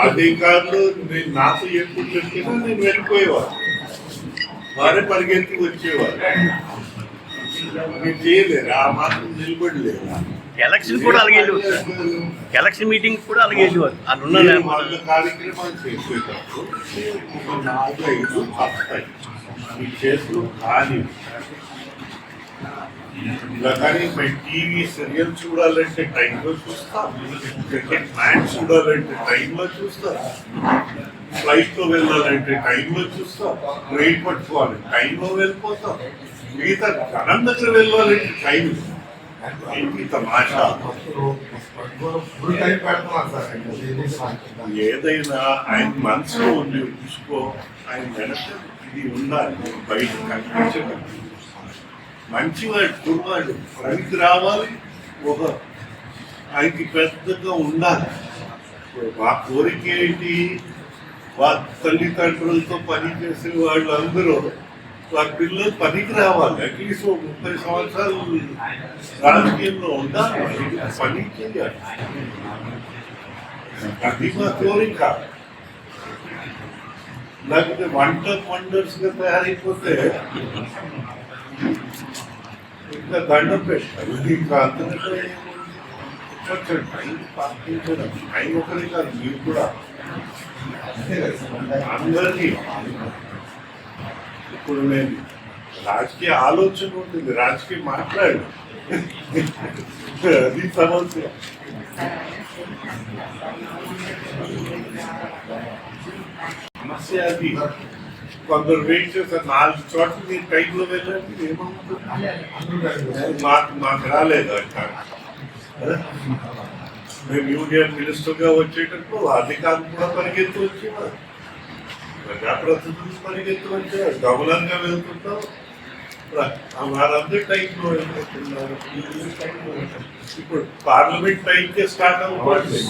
అధికారులు నేను నాతో ఎప్పుడు చెప్పినా నేను వెళ్ళిపోయేవారు, వారే పరిగెత్తి వచ్చేవారు. మీరు చేయలేరు, ఆ మాత్రం నిలబడలేరు. ఎలక్షన్ కూడా అలాగే ఎలక్షన్ మీటింగ్ కూడా అలాగే వాళ్ళ కార్యక్రమాలు చేసేటప్పుడు ఒక 4-5 వస్తాయి మీ చేతులు ఖాళీ. ఇలా కానీ మేము టీవీ సీరియల్ చూడాలంటే టైంలో చూస్తాం, క్రికెట్ మ్యాచ్ చూడాలంటే టైంలో చూస్తాం, ఫ్లైట్లో వెళ్ళాలంటే టైంలో చూస్తాం, ట్రైన్ పట్టుకోవాలి టైంలో వెళ్ళిపోతాం, మిగతా జనం దగ్గర వెళ్ళాలంటే టైం. ఏంటి తమాషా? ఏదైనా ఆయన మనసులో ఉంది చూసుకో, ఆయన వెనక ఇది ఉండాలి, బయట కనిపించడం. మంచివాడు కుర్రాడు పనికి రావాలి, ఒక ఆయనకి పెద్దగా ఉండాలి. మా కోరిక ఏంటి, వాళ్ళ తల్లిదండ్రులతో పని చేసే వాళ్ళు అందరూ వాళ్ళ పిల్లలు పనికి రావాలి. అట్లీస్ట్ 30 సంవత్సరాలు రాజకీయంలో ఉండాలి, పని చేయాలి. అది మా కోరిక. లేకపోతే వండర్స్ గా తయారైపోతే ఇంకా దండం పెట్టాలి. ఇంకా అందరికీ టైం పాటించడం, టైం ఒకరి కాదు, మీరు కూడా అందరినీ. ఇప్పుడు నేను రాజకీయ ఆలోచన ఉంటుంది, రాజకీయం మాట్లాడు, అది సమస్య. సమస్య అది. కొందరు వెయిట్ చేస్తారు 4 చోట్ల మీరు టైంలో వెళ్ళండి, ఏమవుతుంది? మాకు రాలేదు అంట. మేము యూనియన్ మినిస్టర్గా వచ్చేటప్పుడు అధికారులు కూడా పరిగెత్తి వచ్చేవారు, ప్రజాప్రతినిధులు పరిగెత్తి వచ్చేవారు, గవర్నర్గా వెళ్తుంటాం, వారందరూ టైంలో వెళ్ళిపోతున్నారు. ఇప్పుడు పార్లమెంట్ టైంకే స్టార్ట్ అవ్వకూడదు,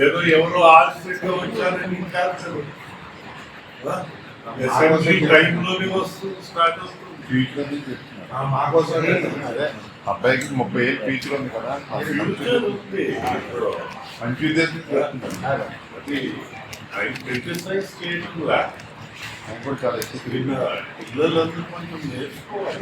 ఏదో ఎవరో ఆశ్చర్యంగా వచ్చారని కాదు, అసెంబ్లీ టైంలోనే వస్తుంది, స్టార్ట్ అవుతుంది. అబ్బాయికి 30 ఏళ్ళు ఫ్యూచర్ ఉంది కదా, ఫ్యూచర్ ఉంది. మంచి ఉద్దేశం పిల్లలందరూ కొంచెం నేర్చుకోవాలి.